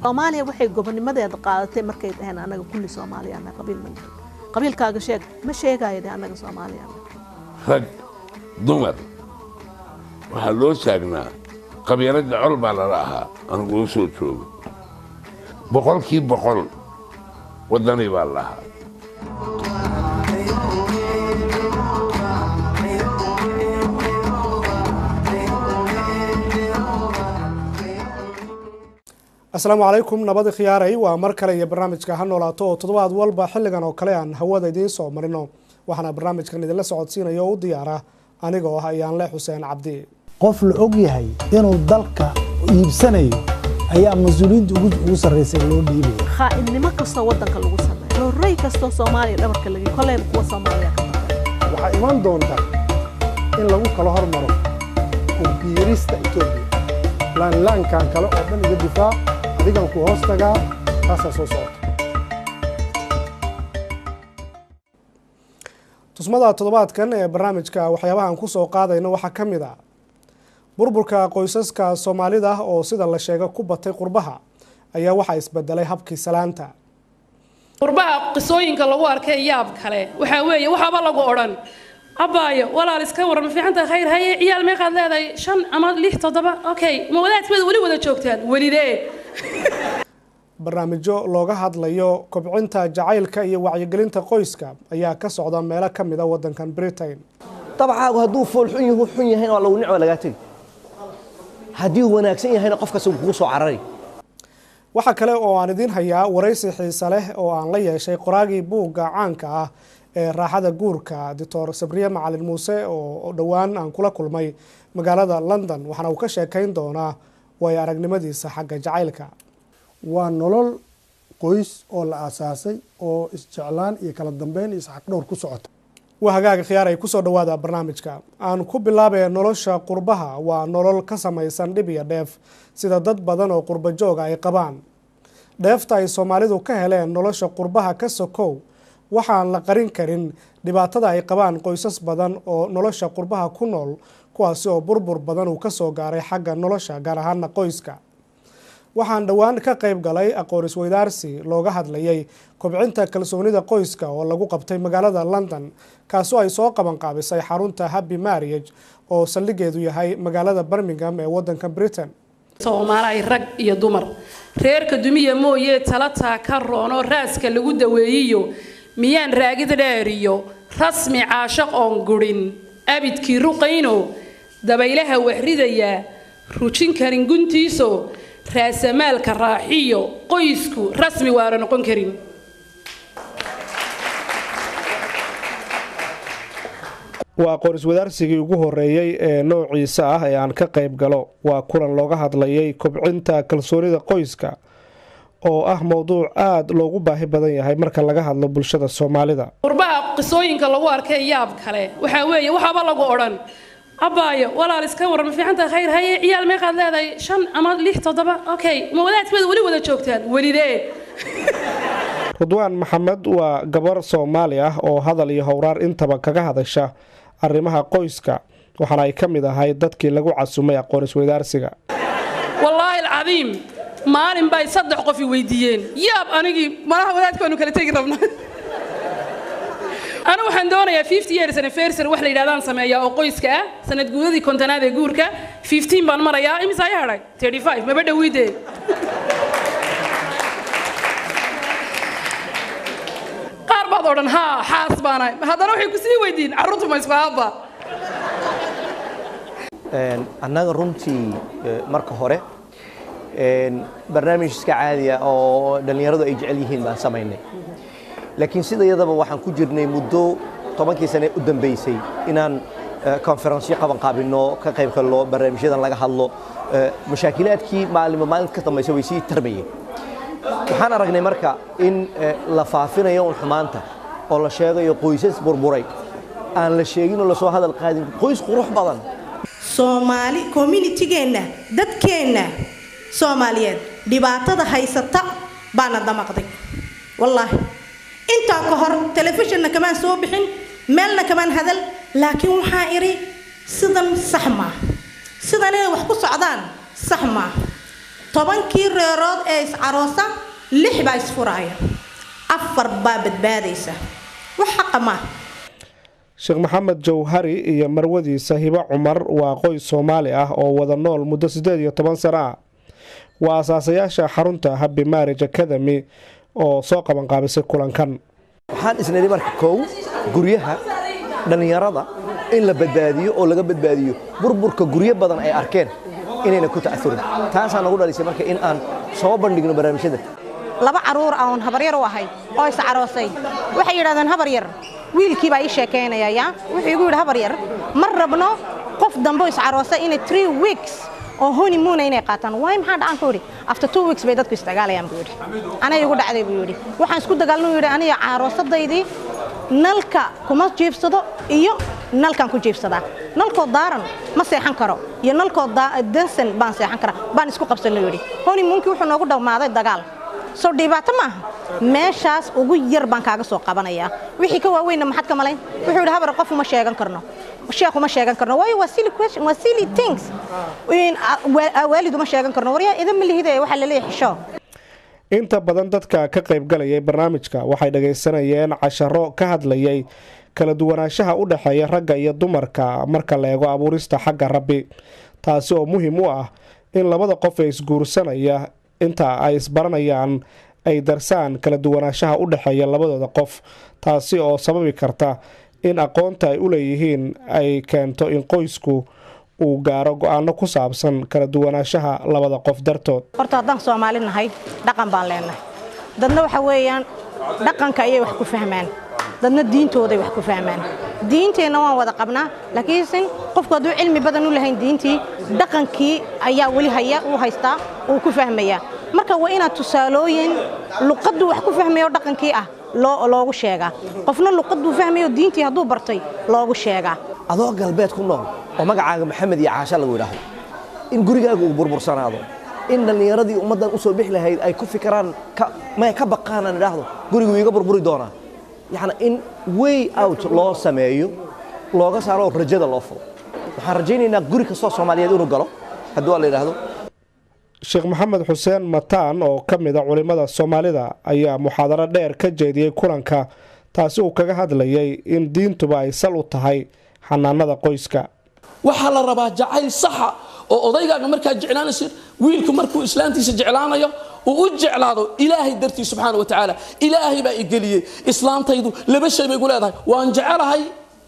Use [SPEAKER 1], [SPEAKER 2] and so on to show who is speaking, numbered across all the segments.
[SPEAKER 1] Soomaaliya waxay gobonnimadeeda qaadatay markay dhaheen anaga kulli Soomaaliya ana qabiil ma jiro qabiilkaaga sheeg ma sheegayo anaga Soomaaliya
[SPEAKER 2] rag dumar waxa loo taagnaa qabiilada col baa la lahaa anigu soo joogo boqolkiiba boqol wadani baa la lahaa
[SPEAKER 3] السلام عليكم نبض خياري ومركلة يا برنامج كهانو لاتو تضواد والبا حلقان أو كليان هوا دين صو مرينو وحنا برنامج كان إذا لسه عدسينا يو ديارة أنا جوها يان لا حسين عبدي
[SPEAKER 4] قفل أوجي هاي إنه ضلك يبسني هي مسؤولين وصل رئيس اللون ديبي
[SPEAKER 1] إني ما قصة ودك الوصل لو رأي قصة Soomaaliya لما كلي كلهم قوة Soomaaliya
[SPEAKER 3] وحيمان دونتا إن لو كله هرمرو كبيرست إثيوبيا لان كان كله أبن يدفع adigan ku hoostaga taas soo socota tusmada toddobaadkan ee barnaamijka waxyaabahan ku soo qaadayna waxa kamid ah burburka qoysaska Soomaalida oo sida la sheegay ku batay qurbaha ayaa waxa isbedelay habkii salaanta
[SPEAKER 5] qurbaha qisooyinka lagu arkay yaab kale waxa weeye waxaba lagu oran abaayo walaal iska waran fiicanta khayr hay ciyaal meeqad leedahay 5 ama 6 7 okay ma wadaadkeed wali wada joogtaan walidee
[SPEAKER 3] barnaamijyo looga hadlayo kobcinta jacaylka iyo wacyigelinta qoyska ayaa ka socda meelo kamid ah wadankan Britain
[SPEAKER 6] dabcan haduu fool xun yahay oo lagu nicmo laga tagay hadii wanaagsan yahayna qofka soo soo cararay
[SPEAKER 3] waxa kale oo aan idin hayaa wareysi xiiso leh oo aan la yeeshay qoraagii buugga caanka ah ee raaxada guurka Dr. Sabriye Macalin Muuse oo dhawaan aan kula kulmay magaalada London waxana uu ka sheekayn doonaa way aragnimadiisa xagga jacaylka
[SPEAKER 7] waa nolol qoys oo la asaasay oo isjeclaan iyo kala dambeyn iyo xaq dhowr ku socota
[SPEAKER 3] waa hagaaga khiyaaray ku soo dhawaada barnaamijka aan ku bilaabay nolosha qurbaha waa nolol ka samaysan dhib iyo dheef sida dad badan oo qurba joog ay qabaan dheefta ay Soomaalidu ka heleen nolosha qurbaha ka sokow waxaan la qarin karin dhibaatada ay qabaan qoysas badan oo nolosha qurbaha ku nool kuwaas oo burbur badan uu ka soo gaaray xagga nolosha gaar ahaan qoyska waxaan dhawaan ka qayb galay aqoon isweydaarsi looga hadlayay kobcinta kalsoonida qoyska oo lagu qabtay magaalada London kaasoo ay soo qaban qaabisay xarunta Happy Marriage oo saldhigeedu yahay magaalada Birmingham ee wadanka Britain
[SPEAKER 5] Soomaaliya rag iyo dumar reerka dumiye mooyee talata ka roono raaska lagu daweeyiyo miyaan raagid dheeriyo rasmi caashaq oon gurin abidkii ruqayno dabaylaha waxridaya rujin karin guntiiso raasamaalka raaxiyo qoysku rasmi waara noqon karin
[SPEAKER 3] waa aqoon iswadaarsigii ugu horeeyay ee noociisa ah ee aan ka qayb galo waa kulan looga hadlayay kobcinta kalsoonida qoyska oo ah mowduuc aad loogu baahi badan yahay marka laga hadlo bulshada Soomaalida
[SPEAKER 5] qurbaha qisooyinka lagu arkay yaab kale waxa weeye waxaba lagu oran abaayo walaal iska waran fiicanta khayr hay ciyaal meeqad leedahay 5 ama 6 7 okay ma wadaadkeed wali wada joogtaan walidee
[SPEAKER 3] Ridwaan Maxamed waa gabar Soomaali ah oo hadal iyo hawraar intaba kaga hadasha arrimaha qoyska waxana ay kamid ahay dadkii lagu casumay aqoon isweydaarsiga
[SPEAKER 5] wallahi alcadiim maalin bay 3 qof weydiiyeen yaab anigi malaha wadaadkoonu kala tagi rabna أنا waxaan doonayaa 50 years anniversary wax la yiraahdo sameeyaa oo qoyska ah sanad guudadii kontonaad ee guurka 15 baan marayaa imisa ay haray 35 ma badawide qaar baad oran ha xaas baanay hadana waxay ku sii weydiin carruurtu ma isfaaba
[SPEAKER 6] annaga runtii marka hore barnaamij iska caadi ah oo dhalinyaradu ay jecel yihiin baan sameynay laakiin sida iyadaba waxaan ku jirnay muddo 10 sano u dambeysay inaan conference qaban qaabino ka qayb galno barnaamijyadan laga hadlo mashaakilaadkii maalinta ka dambeysay way sii tarmayeen waxaan aragnay marka in la faafinayo xumaanta oo la sheegayo qoysas burburay aan la sheegin oo la soo hadal qaadin qoys qurux badan
[SPEAKER 8] Soomaali community-geena dadkeena Soomaaliyeed dhibaatada haysata baana damaqday wallahi inta ka hor telefishinna kamaan soo bixin meelna kamaan hadal laakiin waxa iri sidan sax ma sidan ay wax ku socdaan sax ma tobankii reerood ee iscaroosa 6 baa isfuraya 4 baa badbaadaysa wax xaq ma
[SPEAKER 3] Sheekh Maxamed Jawhari iyo marwadiisa Hiba Cumar waa qoys Soomaali ah oo wada nool muddo 18 sano ah waa asaasayaasha xarunta Happy Marriage Academy oo soo qaban qaabisay kulankan
[SPEAKER 6] waxaan isnay marka koow guryaha dhalinyarada in la badbaadiyo oo laga badbaadiyo burburka guryo badan ay arkeen inayna ku ta'aasurin taasaan ugu dhalisay marka in aan soo bandhigno barnaamijyada
[SPEAKER 9] laba caruur aan habar yar u ahay oo is caroosay waxay yiraahdeen habar yar wiilkii baa ii sheekeynaya wuxuu igu yiri habar yar mar rabno qof dambe is caroosay in 3 weeks oo honeymoon inay qaataan way maxaa dhacan ku yiri after 2 weeks bay dadku istagaalayaan buu yiri ana igu dhacday buu yiri waxaan isku dagaalnay yiri aniga caroosadaydi nalka kuma jiifsado iyo nalkan ku jiifsada nalko daaran ma seexan karo iyo nalko dansan baan seexan kara baan isku qabsanay yiri honeymoonki wuxuu noogu dhamaaday dagaal soo dhibaato ma meeshaas ugu yar baan kaaga soo qabanaya wixii ka waaweyn maxad ka malayn wuxuu yiri habar qof uma sheegan karno sheekhu ma sheegan karno way wasili question wasili things in walidu ma sheegan karno wariya idan ma lihiday waxa la leeyahay xisho
[SPEAKER 3] inta badan dadka ka qayb galaya barnaamijka waxay dhageysanayeen casharo ka hadlayay kala duwanaanshaha u dhaxeeya ragga iyo dumarka marka la eego abuurista xagga Rabbi taasi oo muhiim u ah in labada qof ee isguursanaya inta ay isbaranayaan ay darsaan kala duwanaanshaha u dhaxeeya labadooda qof taasi oo sababi karta in aqoonta ay u leeyihiin ay keento in qoysku uu gaaro go'aano ku saabsan kala duwanaanshaha labada qof dartood
[SPEAKER 9] horta haddaan Soomaali nahay dhaqan baan leenahay dadna waxa weeyaan dhaqanka ayay wax ku fahmaan dadna diintooda wax ku fahmaan diinteena waan wada qabnaa laakiin qofku hadduu cilmi badan u lahayn diintii dhaqankii ayaa wali haya uu haystaa uu ku fahmaya marka waa inaad tusaalooyin luqaddu wax ku fahmayo dhaqankii ah loogu sheegaa qofna luqaddu fahmayo diintii hadduu bartay loogu sheegaa
[SPEAKER 6] adoo galbeed ku nool oo magacaaga Maxamed iyo Caasha lagu yiraahdo in gurigaaga uu burbursanaado in dhalinyaradii ummadan u soo bixi lahayd ay ku fikiraan ka baqaan yiraahdo gurigu iga burburi doona يعني in way out loo sameeyo looga saaro rajada loo furo waxaan rajaynaynaa guri kasta Soomaaliyeed inuu galo haddii la yiraahdo
[SPEAKER 3] Sheekh Maxamed Xuseen Mataan oo kamid ah culimada Soomaalida ayaa muxaadaro dheer ka jeediyay kulanka taasi uu kaga hadlayay in diintuba ay sal u tahay xanaanada qoyska
[SPEAKER 10] waxa la rabaa jacayl sax ah oo odaygaaga markaa jeclaanayso wiilku markuu islaantiisa jeclaanayo oo u jeclaado ilaahay dartii subxaanahu wa ta'ala ilaahay baa igeliyay islaantaydu laba shay bay ugu leedahay waan jecelahay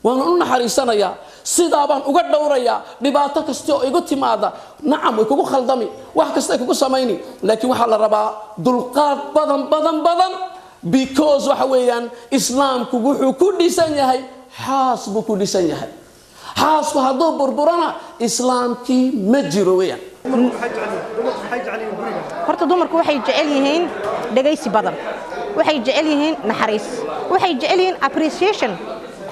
[SPEAKER 10] waan u naxariisanayaa sidaa baan uga dhowrayaa dhibaato kasta oo igu timaada nacam way kugu khaldami wax kasta ay kugu samayni laakiin waxa la rabaa dulqaad badan because waxa weeyaan islaamku wuxuu ku dhisan yahay xaas buu ku dhisan yahay xaasku hadduu burburana islaamkii ma jiro weeyaan
[SPEAKER 9] horta dumarku waxay jecel yihiin dhageysi badan waxay jecel yihiin naxariis waxay jecel yihiin appreciation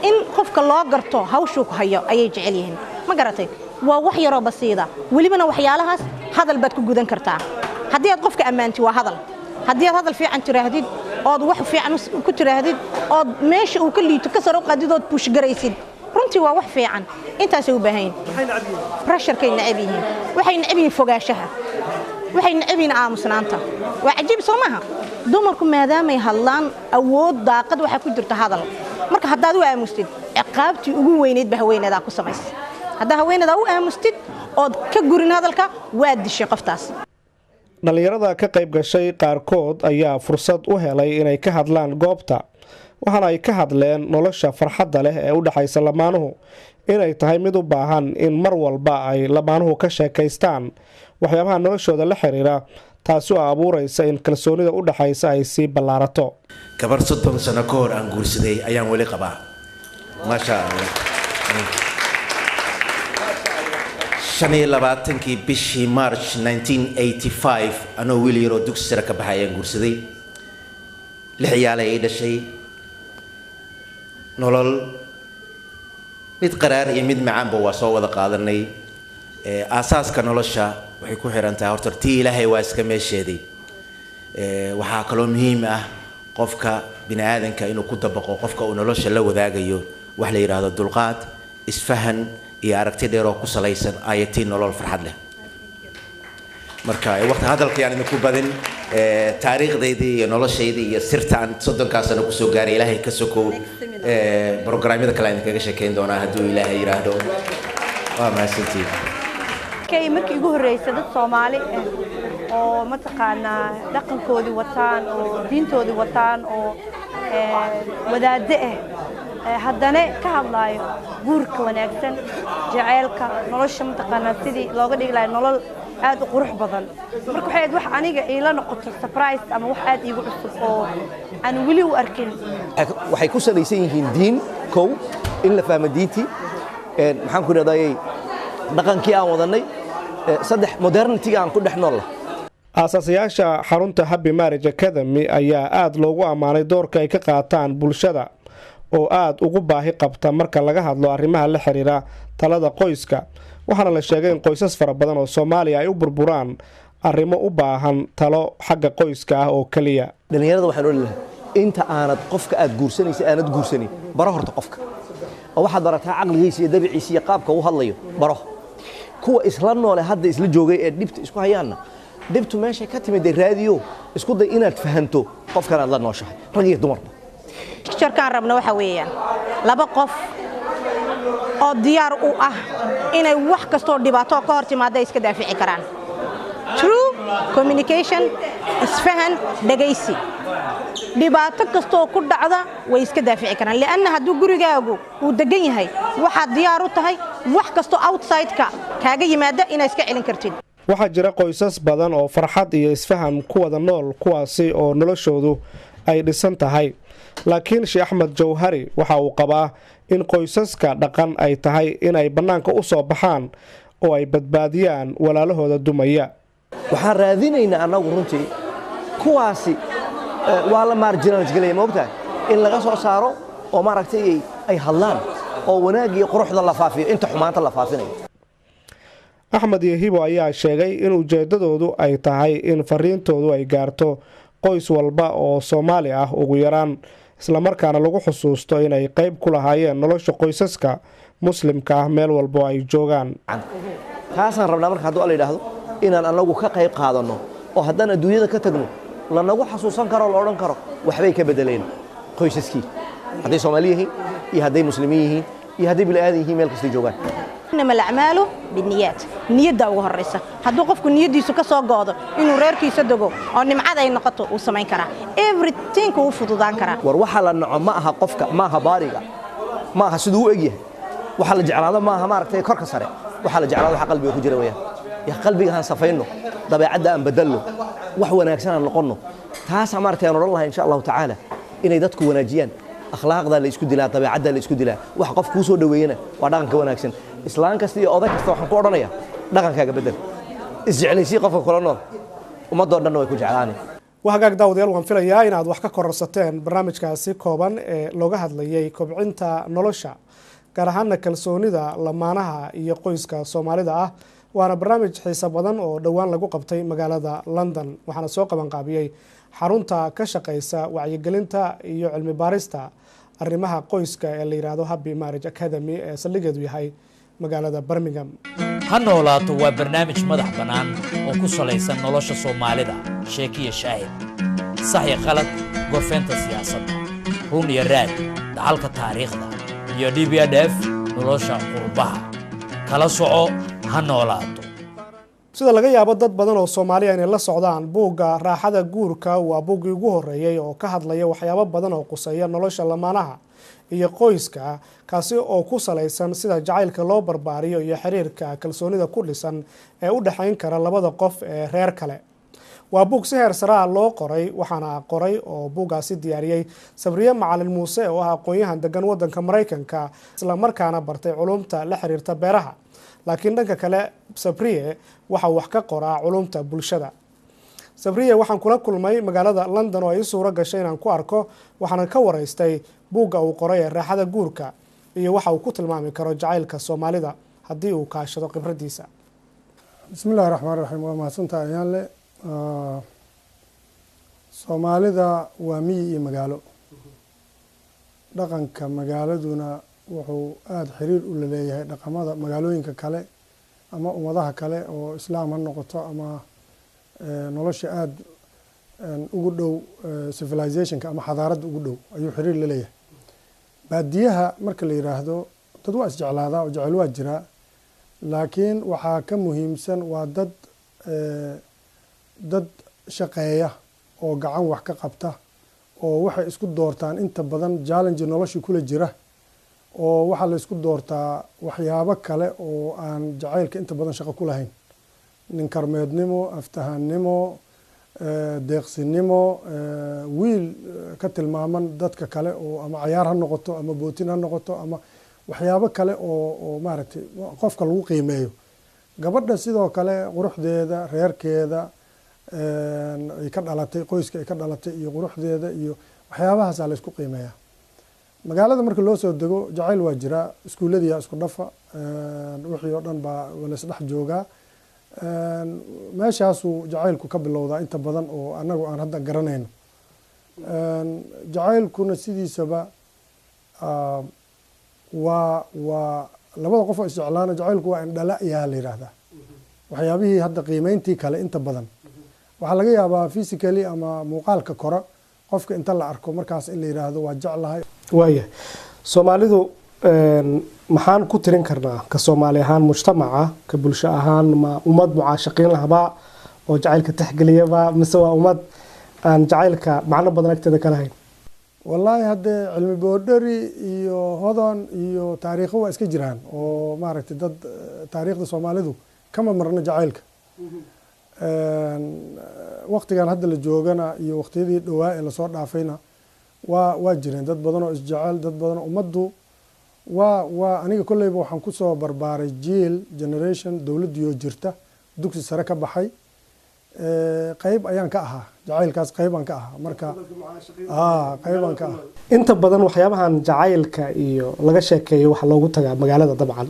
[SPEAKER 9] in qofka loo garto hawshu ku hayo ayay jecel yihiin ma garatay waa wax yar oo basiida walibana waxyaalahaas hadal baad ku gudan kartaa haddii aad qofka ammaanti waa hadal haddii aad hadal fiican tiraahdid ood wax fiican ku tiraahdid ood meesha uu ka liito ka saro qaadidood push garaysid runtii waa wax fiican intaas ay u baahan pressurekay nacab yihiin waxay nacab yihiin fogaashaha waxay nacab yihiin aamusnaanta waa cajiib soo maaha dumarku maadaama ay hadlaan awood daaqad waxa ku jirta hadal marka haddaad u aamustid ciqaabtii ugu weyneed ba haweeneyda ku samaysay hadda haweeneyda u aamustid ood ka gurin hadalka waa dishay qoftaas
[SPEAKER 3] dhalinyarada ka qayb gashay qaarkood ayaa fursad u helay inay ka hadlaan goobta waxaana ay ka hadleen nolosha farxadda leh ee u dhaxaysa lamaanuhu inay tahay mid u baahan in mar walba ay lamaanuhu ka sheekaystaan waxyaabaha noloshooda la xiriira taasi oo abuuraysa in kalsoonida u dhaxaysa ay sii ballaarato
[SPEAKER 11] gabar 30 sano ka hor aan guursaday ayaan weli qabaa maasha Allah 25 bishii March 1985 anoo wiil yar oo dugsi sare ka baxay ayaan guursaday 6 ciyaal ay dhashay nolol mid qaraar iyo mid macaanba waa soo wada qaadanay aasaaska nolosha waxay ku xiran tahay horta tii Ilaahay waa iska meesheeday waxaa kaloo muhiim ah qofka bini aadanka inuu ku dabaqo qofka uu nolosha la wadaagayo wax la yiraahdo dulqaad isfahan iyo aragti dheer oo ku salaysan ayatiin nolol farxad leh marka waqti hadalka aan idinku badin taariikhdeydii iyo noloshaydii iyo sirta aan 30 sano ku soo gaaray ilaahay ka sokow barnaamijyada kale aan kaga sheekeyn doonaa hadduu ilaahay yiraahdo waa mahadsantiin
[SPEAKER 12] kay markii ugu horeysay dad Soomaali oo mataqaanaa dhaqankoodii wataan oo diintoodii wataan oo wadaade haddana ka hadlaayo guurka wanaagsan jaceylka nolosha mataqaanaa sidii looga dhigi lahaa nolol aad u qurux badan marka waxay wax aniga ila noqoto surprise ama wax aad iigu cusub oo aan weli u arkin
[SPEAKER 6] waxay ku salaysan yihiin diin kow in la fahmo diintii maxaan ku dhahday dhaqankii aan wadanay saddex modernity aan ku dhex nool
[SPEAKER 3] aasaasiyaasha xarunta Happy Marriage Academy ayaa aad loogu amaanay doorka ay ka qaataan bulshada oo aad ugu baahi qabta marka laga hadlo arrimaha la xiriira talada qoyska waxaana la sheegay in qoysas fara badan oo Soomaaliya ay u burburaan arrimo u baahan talo xagga qoyska ah oo kaliya
[SPEAKER 6] dhalinyarada waxaan u leeyahay inta aanad qofka aad guursanaysa aanad guursanin baro horta qofka oo waxaad barataa aqligiisa iyo dabiiciisa iyo qaabka uu hadlayo baro kuwa isla noole hadda isla joogay ee dhibta isku hayaana dhibtu meesha ka timid raadiyo isku day inaad fahanto qofkan aad la nooshahay rag iyo dumarba
[SPEAKER 9] picture-kan rabna waxa weeyaan laba qof oo diyaar u ah inay wax kasto dhibaato ka hor timaado iska daafici karaan true communication isfahan dhageysi dhibaato kasto ku dhacda way iska daafici karaan laana haduu gurigaagu uu degan yahay waxa diyaar u tahay wax kasto outside-ka kaaga yimaada inay iska celin kartid
[SPEAKER 3] waxaa jira qoysas badan oo farxad iyo isfaham ku wada nool kuwaasi oo noloshoodu ay dhisan tahay laakiin Sheikh Axmed Jawhari waxa uu qabaa in qoysaska dhaqan ay tahay in ay banaanka u soo baxaan oo ay badbaadiyaan walaalahooda dumaya
[SPEAKER 6] waxaan raadinaynaa anagu runtii kuwaasi waa la marginalize galay moogtaa in laga soo saaro oo maaragtay ay hadlaan oo wanaag iyo quruxda la faafiyo inta xumaanta la faafinayo
[SPEAKER 3] Axmed Yahibo ayaa sheegay in ujeedadoodu ay tahay in fariintoodu ay gaarto qoys walba oo Soomaali ah ugu yaraan isla markaana lagu xusuusto inay qayb ku lahaayeen nolosha qoysaska muslimka ah meel walba ay joogaan
[SPEAKER 6] taasaan rabnaa marka hadduu alla yidhaahdo inaan anagu ka qayb qaadano oo haddaan adduunyada ka tagno lanagu xasuusan karo la odhan karo waxbay ka bedeleen qoysaskii hadday Soomaali yihiin iyo hadday muslimiin yihiin iyo hadday bilaadan yihiin meel kasta joogaan
[SPEAKER 9] إنما الأعمال بالنيات نية دعوة الرئيسة هدو قفكو نية دي سكا صاقاضة إنو ريركي يسدقو أو نمعاد أي نقطة وسمين كرا everything كو فضودان كرا
[SPEAKER 6] وروحا لأنه معها قفكا معها باريغا معها سدو إجيه وحال جعلاده معها ماركتي كوركا ساري وحال جعلاده وحا قلبي يخجر وياه يا قلبي هان صفينه طبعا عدا أن بدله وحوى ناكسان نقنه تاسع مارتي أنور الله إن شاء الله تعالى إن يدتكو وناجيان أخلاق ذا اللي يسكو دلها طبيعة ذا اللي يسكو دلها وحقف كوسو دوينه ودغن كوناكسن إسلام كستي أو ذاك استوى حنقول رنيا دغن كاجا بدل إسجعلي سي قف كلنا وما دور دنا ويكون جعلاني
[SPEAKER 3] وهاجاك داوديال وان filayaa inaad wax ka kororsateen barnaamijkaasi kooban ee looga hadlayay kobcinta nolosha gaar ahaan kalsoonida lamaanaha iyo qoyska Soomaalida ah waana barnaamij xiiso badan oo dhawaan lagu qabtay magaalada London waxaana soo qaban qaabiyay xarunta ka shaqeysa wacyigelinta iyo cilmi baarista arrimaha qoyska ee la yiraahdo Happy Marriage Academy ee saldhigeedu yahay magaalada Birmingham
[SPEAKER 13] ha noolaato waa barnaamij madax bannaan oo ku salaysan nolosha Soomaalida sheekiyo shaahid sax iyo qalad gorfeynta siyaasadda run iyo raad dhaxalka taariikhda iyo DBDF nolosha qurbaha kala soco ha noolaato
[SPEAKER 3] sida laga yaabo dad badan oo Soomaaliya inay la socdaan buugga raaxada guurka waa buuggii ugu horeeyay oo ka hadlaya waxyaabo badan oo quseeya nolosha lamaanaha iyo qoyska kaasi oo ku salaysan sida jacaylka loo barbaariyo iyo xiriirka kalsoonida ku dhisan ee u dhaxayn kara labada qof ee reer kale waa buug si heer sare ah loo qoray waxaana qoray oo buuggaasi diyaariyay Sabriye Macalin Muuse oo ah aqoonyahan degan wadanka Mareykanka isla markaana bartay culumta la xiriirta beeraha laakiin dhanka kale Sabriye waxa wax ka qoraa culumta bulshada Sabriye waxaan kula kulmay magaalada London oo ay suura gashay inaan ku arko waxaan ka wareystay buugga uu qoray raaxada guurka iyo waxa uu ku tilmaami karo jacaylka Soomaalida haddii uu kaashado khibradiisa
[SPEAKER 7] bismillaahi raxmaani raxiim waa mahadsantahay ayaan le Soomaalida waa miyi iyo magaalo dhaqanka magaaladuna wuxuu aad xiriir u leeyahay dhaqamada magaalooyinka kale ama ummadaha kale oo islaam ha noqoto ama nolosha aada ugu dhow civilizationka ama xadaaradda ugu dhow ayuu xiriir la leeyahay. baadiyaha marka la yidhaahdo dad waa isjeclaadaa oo jecel waa jiraa, laakiin waxaa ka muhiimsan waa dad shaqeeya oo gacan wax ka qabta oo waxay isku doortaan inta badan challenge noloshii kula jira, oo waxaa la isku doortaa waxyaabo kale oo aan jacaylka inta badan shaqo ku lahayn. nin karmeednimo, aftahaannimo, deeqsinimo, wiil ka tilmaaman dadka kale oo ama cayaar ha noqoto ama bootin ha noqoto ama waxyaabo kale oo maaragtay qofka lagu qiimeeyo. gabadha sidoo kale quruxdeeda, reerkeeda ay ka dhalatay, qoyska ay ka dhalatay iyo quruxdeeda iyo waxyaabahaasaa la isku qiimeeyaa. magaalada marka loo soo dego jacayl waa jiraa, iskuulladiyaa isku dhafa, wixii oo dhan baa laysdhex joogaa. meeshaasuu jacaylku ka bilowdaa inta badan oo annagu aan hadda garanayno. jacaylkuna sidiisaba waa labada qof oo isjeclaana jacaylku waa indhala yaa la yidhaahdaa. waxyaabihii hadda qiimeyntii kale inta badan waxaa laga yaabaa physically ama muuqaalka kora qofka inta la arko markaas in la yidhaahdo waa jeclahay.
[SPEAKER 3] waaya soomaalidu maxaan ku tirin karnaa ka soomaali ahaan mujtamaca, ka bulsho ahaan ma ummad mucaashaqiin lahbaa oo jacaylka taxgeliyaba mise waa ummad aan jacaylka macno badan agteeda ka lahayn?
[SPEAKER 7] wallaahi haddee cilmi boodhari iyo hodon iyo taariikho waa iska jiraan oo maaragtay dad taariikhda soomaalidu kama marno jacaylka. waqtigan hadda la joogana iyo waqtiyadii dhowaa ee lasoo dhaafayna waa jireen dad badan oo isjecel, dad badan oo ummaddu waa aniga kolleyba waxaan kusoo barbaaray jiil generation dowladdiioo jirta, dugsi sare ka baxay, qayb ayaan ka ahaa jacaylkaas, qaybaan ka ahaa. marka qaybaan ka ahaa.
[SPEAKER 3] inta badan waxyaabahan jacaylka iyo laga sheekeeyo waxaa loogu tagaa magaalada. dabcan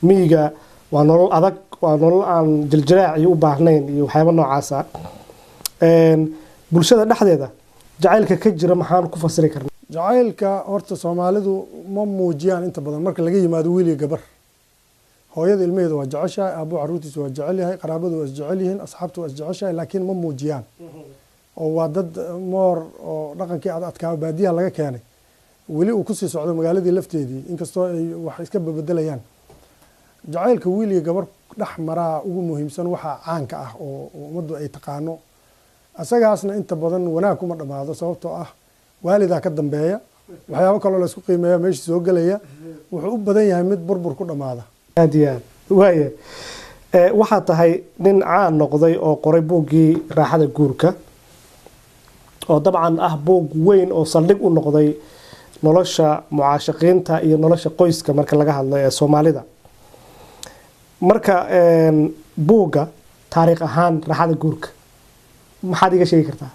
[SPEAKER 3] miyiga waa nolol adag, waa nolol aan jiljilaac iyo u baahnayn iyo waxyaaba noocaasa. bulshada dhexdeeda jacaylka ka jira maxaan ku fasiri karna?
[SPEAKER 7] jacaylka horta soomaalidu ma muujiyaan inta badan marka laga yimaado wiil iyo gabar. hooyada ilmaheeda waa jeceshahay, aabbo caruurtiisa waa jecel yahay, qaraabadu waa isjecel yihiin, asxaabtu waa isjeceshahay, laakiin ma muujiyaan. oo waa dad moor oo dhaqankii adadkaa baadiyaha laga keenay weli uu kusii socdo magaaladii lafteedii, inkastoo ay wax iska bebedelayaan. jacaylka wiil iyo gabar dhex maraa ugu muhiimsan waxaa caanka ah oo ummaddu ay taqaano. asagaasna inta badan wanaag kuma dhammaado, sababtoo ah waalidaa ka dambeeya, waxyaabo kaloo laysku qiimeeya meeshii soo gelaya, wuxuu u badan yahay mid burbur ku dhammaada.
[SPEAKER 3] aad iyo aad waaya. waxaa tahay nin caan noqday oo qoray buuggii raaxada guurka, oo dabcan ah buug weyn oo saldhig u noqday nolosha mucaashaqiinta iyo nolosha qoyska marka laga hadlo ee soomaalida. marka buugga taariikh ahaan raaxada guurka maxaad iga sheegi kartaa?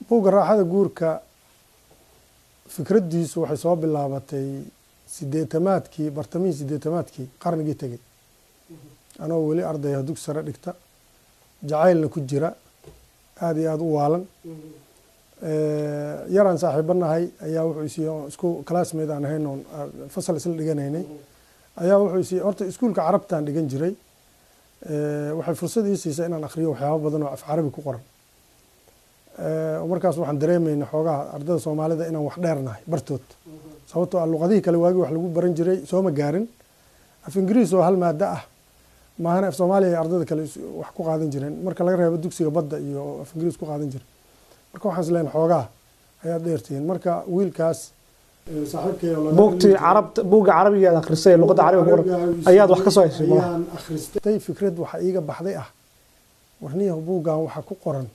[SPEAKER 7] buugga raaxada guurka fikraddiisu waxay soo bilaabatay bartamihii sideetamaadkii qarnigii tegey, anoo weli ardaya dugsi sare dhigta, jacaylna ku jira, aada iyo aada u waalan. yaraan saaxiibanahay ayaa wuxuu isiiye isku classmate aan ahayn oon fasal isla dhiganaynay, ayaa wuxuu isiiye horta iskuulka carabtaan dhigan jiray. waxay fursad ii siisay inaan akhriyo waxyaabo badan oo af carabi ku qoran. markaas waxaan dareemaynay xoogaha ardada soomaalida inaan wax dheernahay bartood, sababtoo ah luqadihii kale waagii wax lagu baran jiray sooma gaarin. af ingiriis oo hal maado ah maahane af soomaaliya ay ardada kale wax ku qaadan jireen, marka laga reebo dugsiga badda iyo af ingiriis ku qaadan jiray. marka waxaan isleeyahay xoogaha ayaad dheertihiin. marka wiilkaas
[SPEAKER 3] buugga carabiga aad akhrisay, luqadda carabiga ku qoran ayaad wax ka soo heshay?
[SPEAKER 7] ayaan akhristay. fikrad waxaa iiga baxday ah, warniyaha buuggan waxaa ku qoran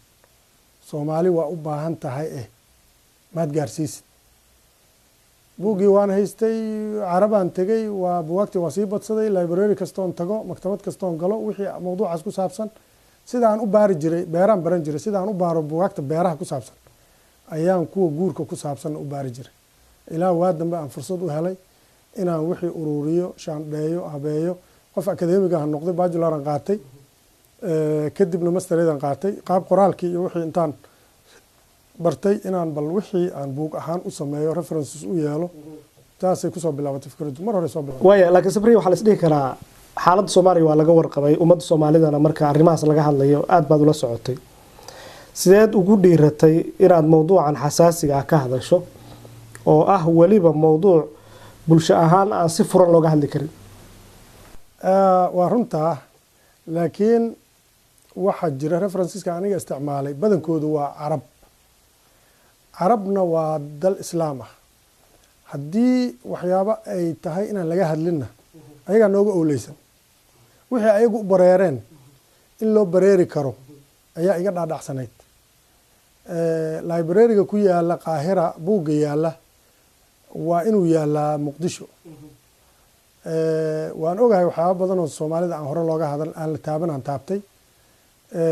[SPEAKER 7] soomaali waa u baahan tahay maad gaarsiisid. buuggii waan haystay, carabaan tegey, waa buwaagtii waa sii badsaday, library kastoon tago, maktabad kastoon galo, wixii mawduucaas ku saabsan sidaan u baari jiray, beeraan baran jiray, sidaan u baaro buwaagta beeraha ku saabsan ayaan kuwa guurka ku saabsan u baari jiray. ilaa waa dambe aan fursad u helay inaan wixii ururiyo, shaandheeyo, habeeyo. qof akademiga aan noqday, bajularaan qaatay, kadibna mastereedaan qaatay. qaab qoraalkii iyo wixii intaan bartay inaan bal wixii aan buug ahaan u sameeyo, references u yeelo. taasay kusoo bilaabatay fikraddu, mar hore soo bilaabatay.
[SPEAKER 3] waaya laakiin sabri waxaa la is dhihi karaa xaaladda Soomaaliya waa laga warqabay ummadda Soomaalidana marka arrimahaas laga hadlayo aad baad ula socotay sideed ugu dhiiratay inaad mowduucan xasaasiga ah ka hadasho oo ah waliba mowduuc bulsho ahaan aan si furan looga hadli karin
[SPEAKER 7] waa runtaa laakiin waxaa jira referenceska aniga isticmaalay badankoodu waa carabna waa dal islaam ah haddii waxyaabo ay tahay inaan laga hadlinna ayagaa nooga owleysan wixii ayagu u bareereen in loo bareeri karo ayaa iga dhaadhacsanayd librariga ku yaala qaahira buugga yaala waa inuu yaalaa muqdisho waan ogahay waxyaaba badan oo soomaalida aan hore looga hadal aan la taaban aan taabtay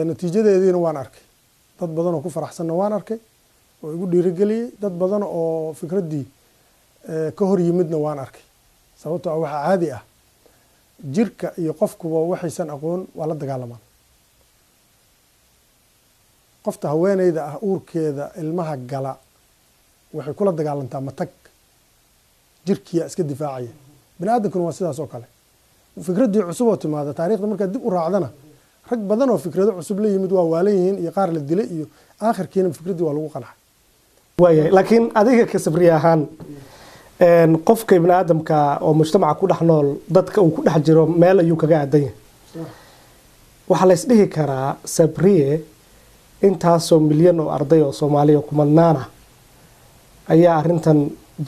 [SPEAKER 7] natiijadeediina waan arkay dad badan oo ku faraxsanna waan arkay oo igu dhiirigeliyey dad badan oo fikraddii ka hor yimidna waan arkay sababtoo ah waxaa caadi ah jirka iyo qofkuba waxaysan aqoon waa la dagaalamaan qofta haweeneyda ah uurkeeda ilmaha gala waxay kula dagaalantaa matag jirkiyaa iska difaacaya bini aadamkuna waa sidaas oo kale fikraddii cusub oo timaada taariikhda markaad dib u raacdana rag badan oo fikrado cusub la yimid waa waalan yihiin iyo qaar la dilay iyo aakhirkiina fikraddii waa lagu qanacay
[SPEAKER 3] waayahay laakiin adiga ka sabriye ahaan qofka ibni aadamka oo mujtamaca ku dhex nool dadka uu ku dhex jiro meel ayuu kaga aadan yahay waxaa la isdhihi karaa sabriye intaasoo milyan oo arday oo Soomaaliya kumadnaana ayaa arrintan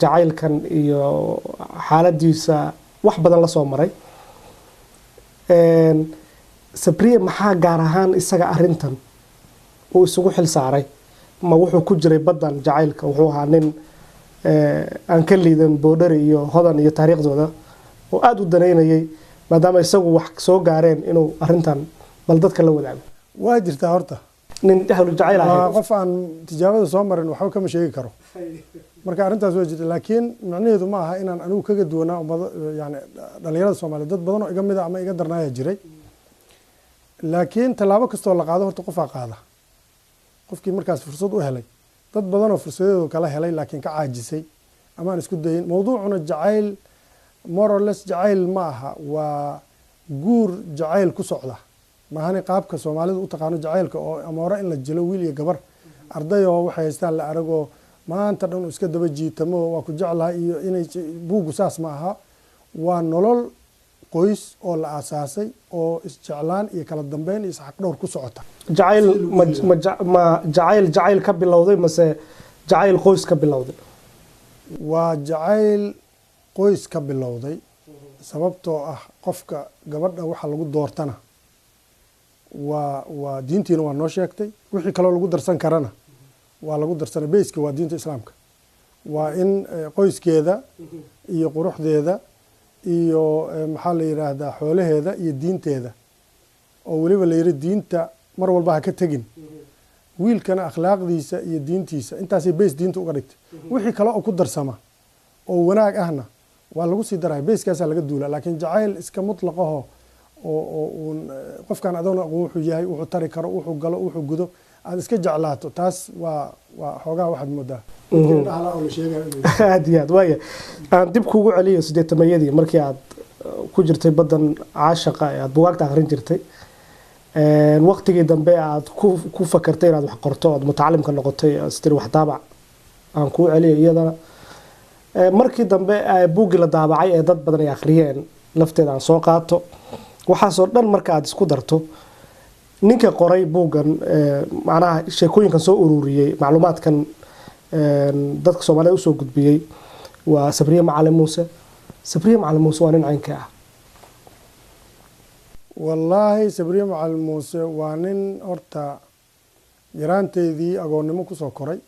[SPEAKER 3] jacaylkan iyo xaaladiisa wax badan la soo maray sabriye maxaa gaar ahaan isaga arrintan uu isugu xil saaray ma wuxuu ku jiray badan jacaylka wuxuu ahaa nin aan ka liidan boodhari iyo hodan iyo taariikhdooda oo aad u daneynayay maadaama isagu wax soo gaareen inuu arrintan bal dadka la wadaago
[SPEAKER 7] waa jirtaa horta
[SPEAKER 3] nin ahlu jacayl ah
[SPEAKER 7] qof aan tijaabada soo marin waxba kama sheegi karo marka arrintaas waa jirta laakiin macnaheedu ma aha inaan anigu kaga duwanaa ummado yani dhalinyarada Soomaaliyeed dad badan oo iga mid ah ama iga darnaaya jiray laakiin tallaabo kastoo la qaado horta qofaa qaada qofkii markaas fursad u helay dad badan oo fursadeedu kala helay laakiin ka caajisay ama aan isku dayin mowduucuna jacayl more or less jacayl ma aha waa guur jacayl ku socda maahane qaabka Soomaalidu u taqaano jacaylka oo amoora in la jilo wiil iyo gabar arday oo waxay haystaan la arago maanta dhan iska daba jiitamo waa ku jeclahay iyo inay buugu saas ma aha waa nolol qoys oo la aasaasay oo isjeclaan iyo kala dambeyn iyo saxaq dhowr ku socota jacayl ka bilowday mase jacayl qoys ka bilowday waa jacayl qoys ka bilowday sababtoo ah qofka gabadha waxa lagu doortana waa diintiina waa noo sheegtay wixii kaloo lagu darsan karana waa lagu darsanay bayska waa diinta islaamka waa in qoyskeeda iyo quruxdeeda iyo maxaa la yiraahdaa xoolaheeda iyo diinteeda oo waliba la yiri diinta mar walba ha ka tagin wiilkana akhlaaqdiisa iyo diintiisa intaasay bays diinta uga dhigtay wixii kale oo ku darsama oo wanaag ahna waa lagu sii daray bayskaas laga duula laakiin jacayl iska mutlaqaho oo qofkan adoon aqoon wuxuu yahay wuxuu tari karo wuxuu galo wuxuu gudo aad iska jeclaato taas waa xoogaa waxaad moodaa
[SPEAKER 3] aad iyo aad waaya aan dib kugu celiyo 80-yadii markii aad ku jirtay badan caashaqa ee aad buugaagta akhrin jirtay waqtigii dambe aad ku fakartay inaad wax qorto ood mutacallimka noqotay sidii wax daabac aan kuu celiyo iyadana markii dambe buuggii la daabacay ee dad badan ay akhriyeen lafteeda aan soo qaato waxaasoo dhan marka aad isku darto ninka qoray buuggan macnaha sheekooyinkan soo ururiyey macluumaadkan dadka Soomaaliyeed u soo gudbiyey waa Sabriye Macalin Muuse waa nin caynka ah
[SPEAKER 7] wallaahi Sabriye Macalin Muuse waa nin horta yaraanteedii agoonnimo ku soo koray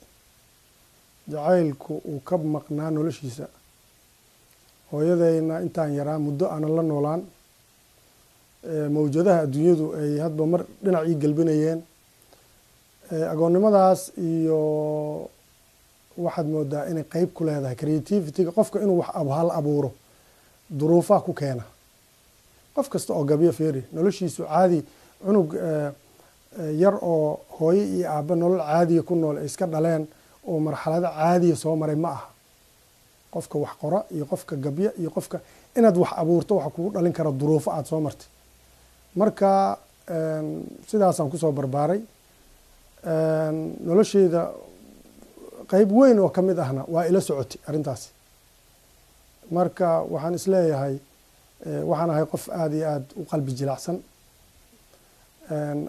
[SPEAKER 7] jacaylku uu ka maqnaa noloshiisa hooyadayna intaan yaraa muddo aanan la noolaan mawjadaha adduunyadu ay hadba mar dhinac ii galbinayeen agoonnimadaas iyo waxaad moodaa inay qayb ku leedahay creativity-ga qofka inuu wax hal abuuro duruufaha ku keena qof kasta oo gabyo fiiri noloshiisu caadi cunug yar oo hooyo iyo aabba nolol caadiya ku nool ay iska dhaleen oo marxalado caadiya soo maray ma aha qofka wax qora iyo qofka gabya iyo qofka inaad wax abuurto waxa kugu dhalin kara duruufo aada soo martay marka sidaasaan kusoo barbaaray nolosheyda qayb weyn oo ka mid ahna waa ila socotay arrintaasi marka waxaan isleeyahay waxaan ahay qof aada iyo aada u qalbi jilacsan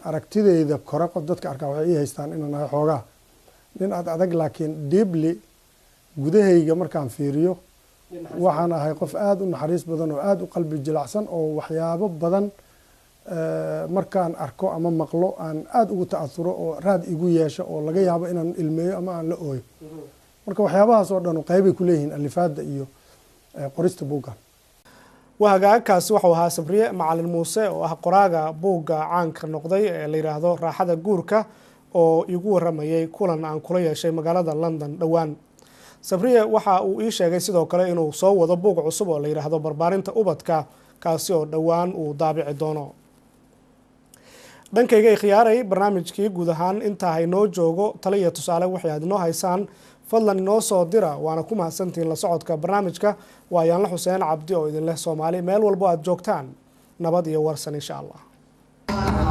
[SPEAKER 7] aragtideyda kore qof dadka arkaa waxay ii haystaan inaan ahay xoogaa nin aad adag laakiin deeply gudahayga markaan fiiriyo waxaan ahay qof aada u naxariis badan oo aada u qalbi jilacsan oo waxyaabo badan markaan arko ama maqlo aan aada ugu ta'asuro oo raad igu yeesho oo laga yaabo inaan ilmeeyo ama aan la ooyo marka waxyaabahaas oo dhan qaybay ku leeyihiin alifaada iyo qorista buuggan
[SPEAKER 3] wahagaagkaasi waxuu ahaa Sabriye Macalin Muuse oo ah qoraaga buugga caanka noqday ee la yiraahdo Raaxada Guurka oo igu waramayay kulan aan kula yeeshay magaalada London dhawaan. Sabriye waxa uu ii sheegay sidoo kale inuu soo wado buug cusub oo la yiraahdo Barbaarinta Ubadka kaasi oo dhawaan uu daabici doono. dhankayga khiyaaray barnaamijkii guud ahaan inta ay noo joogo talo iyo tusaale waxay aad noo haysaan fadlan inoo soo dira waana ku mahadsantihiin la socodka barnaamijka waa Yaanla Xuseen Cabdi oo idin leh Soomaali meel walba aad joogtaan nabad iyo warsan insha Allah.